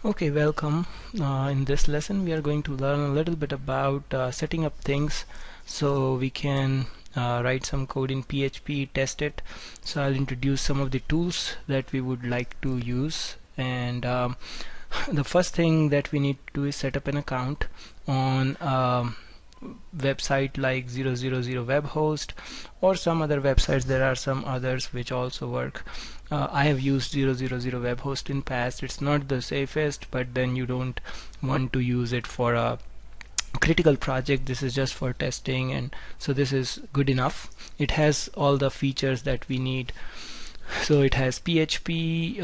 Okay, welcome. In this lesson we are going to learn a little bit about setting up things so we can write some code in PHP, test it. So I'll introduce some of the tools that we would like to use, and the first thing that we need to do is set up an account on website like 000 web host or some other websites. There are some others which also work. I have used 000 web host in past. It's not the safest, but then you don't want to use it for a critical project. This is just for testing, and so this is good enough. It has all the features that we need. So it has PHP,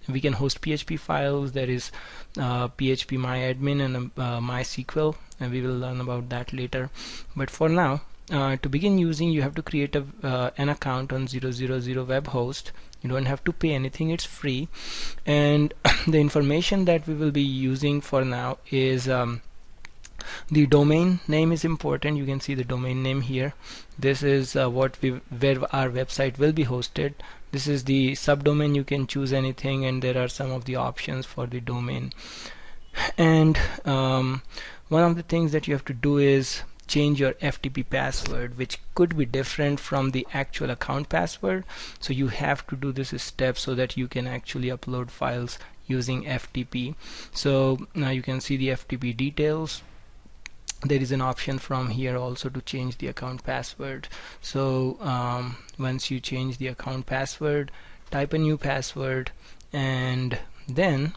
we can host PHP files. There is PHP MyAdmin and MySQL, and we will learn about that later. But for now, to begin using, you have to create an account on 000 web host. You don't have to pay anything, it's free. And the information that we will be using for now is the domain name is important. You can see the domain name here. This is where our website will be hosted. This is the subdomain. You can choose anything, and there are some of the options for the domain. And one of the things that you have to do is change your FTP password, which could be different from the actual account password. So you have to do this step so that you can actually upload files using FTP. So now you can see the FTP details. There is an option from here also to change the account password. So once you change the account password, type a new password, and then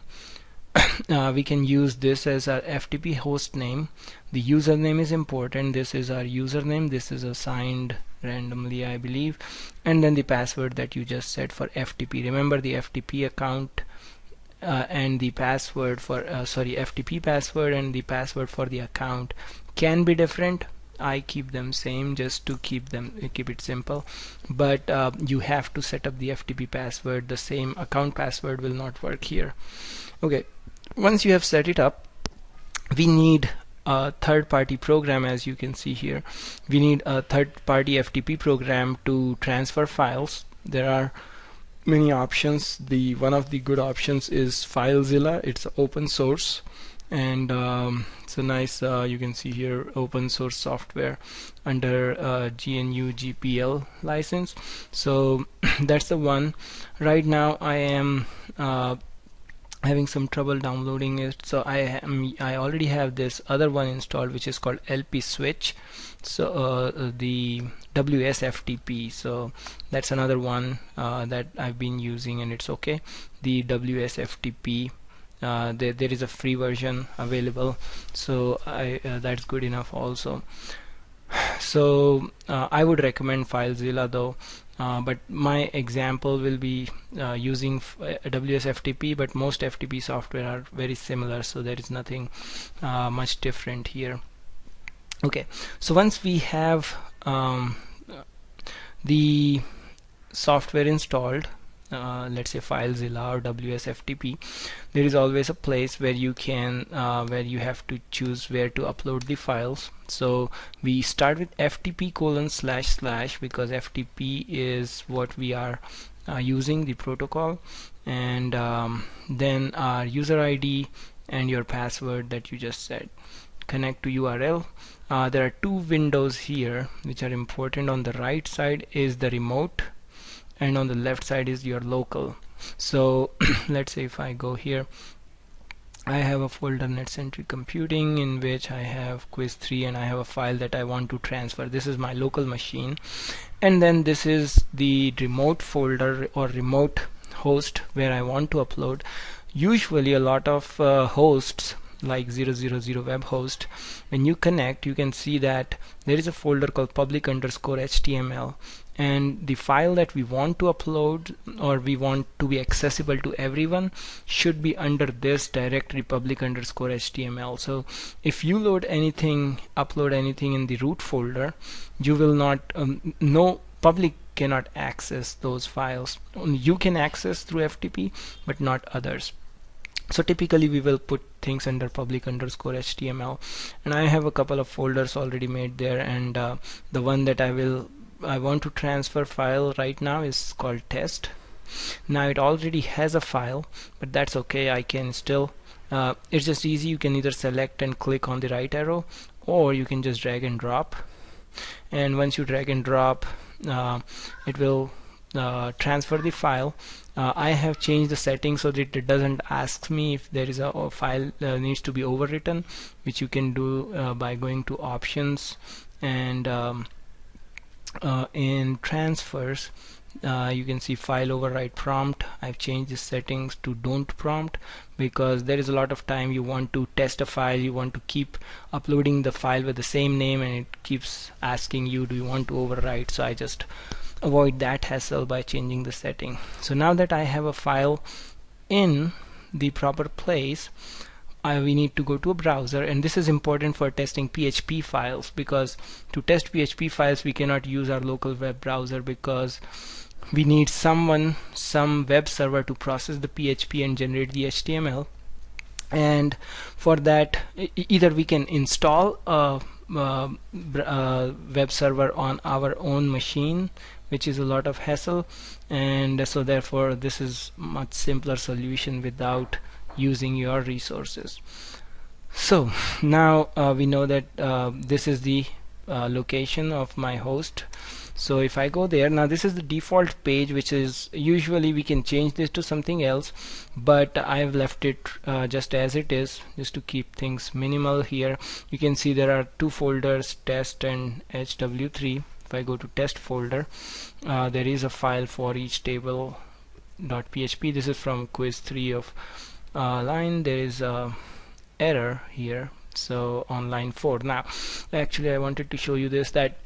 we can use this as our FTP host name. The username is important. This is our username. This is assigned randomly, I believe. And then the password that you just set for FTP. Remember, the FTP account and the password for FTP password and the password for the account can be different. I keep them same just to keep it simple, but you have to set up the FTP password. The same account password will not work here. Okay, once you have set it up, we need a third-party program. As you can see here, we need a third-party FTP program to transfer files. There are many options. One of the good options is FileZilla. It's open source, and it's a nice you can see here, open source software under GNU GPL license. So that's the one. Right now I am having some trouble downloading it, so I already have this other one installed, which is called LP Switch. So the WSFTP, so that's another one that I've been using, and it's okay. The WSFTP, there is a free version available, so that's good enough also. So I would recommend FileZilla though. But my example will be using WSFTP, but most FTP software are very similar, so there is nothing much different here. Okay, so once we have the software installed, let's say FileZilla or WSFTP, there is always a place where you can where you have to choose where to upload the files. So we start with FTP:// because FTP is what we are using, the protocol, and then our user ID and your password that you just said. Connect to URL. There are two windows here which are important. On the right side is the remote, and on the left side is your local. So let's say if I go here, I have a folder NetCentric Computing in which I have quiz3, and I have a file that I want to transfer. This is my local machine, and then this is the remote folder or remote host where I want to upload. Usually a lot of hosts like 000 web host, when you connect, you can see that there is a folder called public_HTML, and the file that we want to upload or we want to be accessible to everyone should be under this directory public_HTML. So if you upload anything in the root folder, you will not no public cannot access those files. Only you can access through FTP, but not others. So typically we will put things under public_HTML, and I have a couple of folders already made there, and the one that I want to transfer file right now is called test. Now it already has a file, but that's okay. I can still it's just easy. You can either select and click on the right arrow, or you can just drag and drop, and once you drag and drop, it will transfer the file. I have changed the settings so that it doesn't ask me if there is a file needs to be overwritten, which you can do by going to options, and in transfers you can see file overwrite prompt. I've changed the settings to don't prompt, because there is a lot of time you want to test a file, you want to keep uploading the file with the same name, and it keeps asking you, do you want to overwrite? So I just avoid that hassle by changing the setting. So now that I have a file in the proper place, we need to go to a browser, and this is important for testing PHP files, because to test PHP files we cannot use our local web browser, because we need some web server to process the PHP and generate the HTML. And for that, either we can install a web server on our own machine, which is a lot of hassle, and so therefore this is much simpler solution without using your resources. So now we know that this is the location of my host. So if I go there, now this is the default page, which is usually we can change this to something else, but I've left it just as it is, just to keep things minimal. Here you can see there are two folders, test and HW3. If I go to test folder, there is a file for each table.php. This is from quiz 3 of line. There is a error here, so on line 4. Now actually I wanted to show you this, that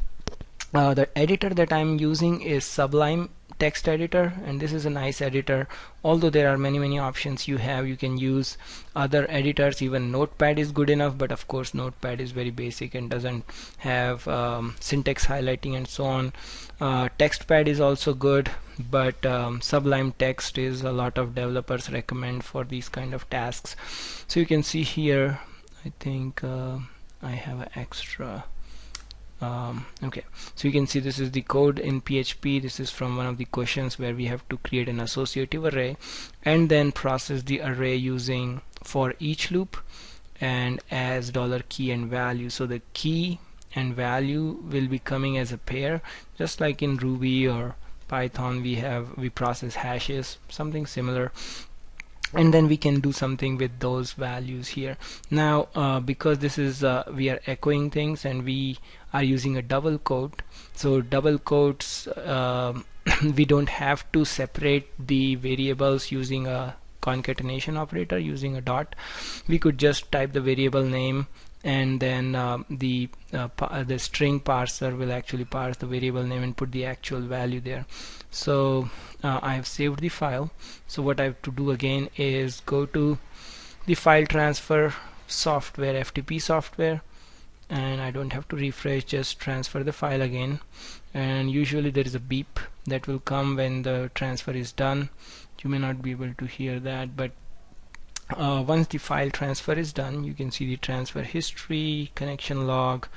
the editor that I'm using is Sublime Text Editor, and this is a nice editor. Although there are many options you can use other editors. Even Notepad is good enough, but of course Notepad is very basic and doesn't have syntax highlighting and so on. TextPad is also good, but Sublime Text is a lot of developers recommend for these kind of tasks. So you can see here, I think I have an extra. Okay, so you can see this is the code in PHP. This is from one of the questions where we have to create an associative array and then process the array using for each loop and as $key and value. So the key and value will be coming as a pair, just like in Ruby or Python we process hashes, something similar, and then we can do something with those values here. Now because this is we are echoing things and we are using a double quote, so double quotes we don't have to separate the variables using a concatenation operator using a dot. We could just type the variable name, and then the string parser will actually parse the variable name and put the actual value there. So I have saved the file. So what I have to do again is go to the file transfer software, FTP software, and I don't have to refresh, just transfer the file again. And usually there is a beep that will come when the transfer is done. You may not be able to hear that, but once the file transfer is done, you can see the transfer history, connection log,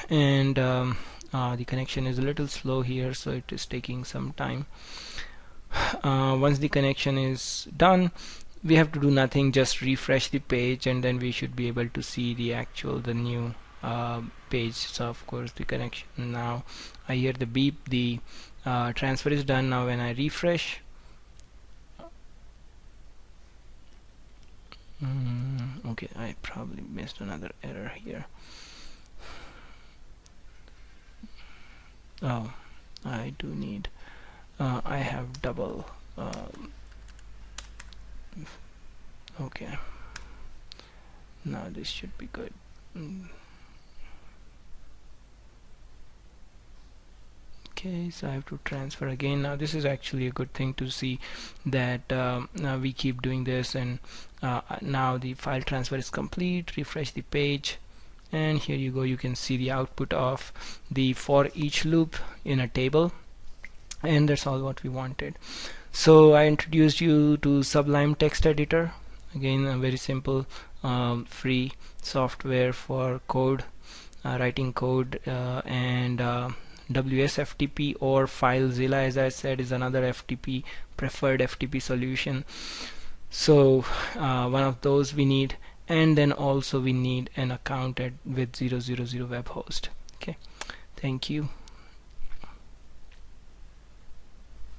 and the connection is a little slow here, so it is taking some time. Once the connection is done, we have to do nothing, just refresh the page, and then we should be able to see the new page. So of course the connection, now I hear the beep, the transfer is done. Now when I refresh, okay, I probably missed another error here. Oh, I do need I have double okay, now this should be good. Okay, so I have to transfer again. Now this is actually a good thing to see that we keep doing this, and now the file transfer is complete. Refresh the page, and here you go, you can see the output of the for each loop in a table, and that's all what we wanted. So I introduced you to Sublime Text Editor, again a very simple free software for code, writing code and WSFTP or FileZilla, as I said, is another FTP preferred FTP solution. So one of those we need, and then also we need an account with 000 web host. Okay, thank you.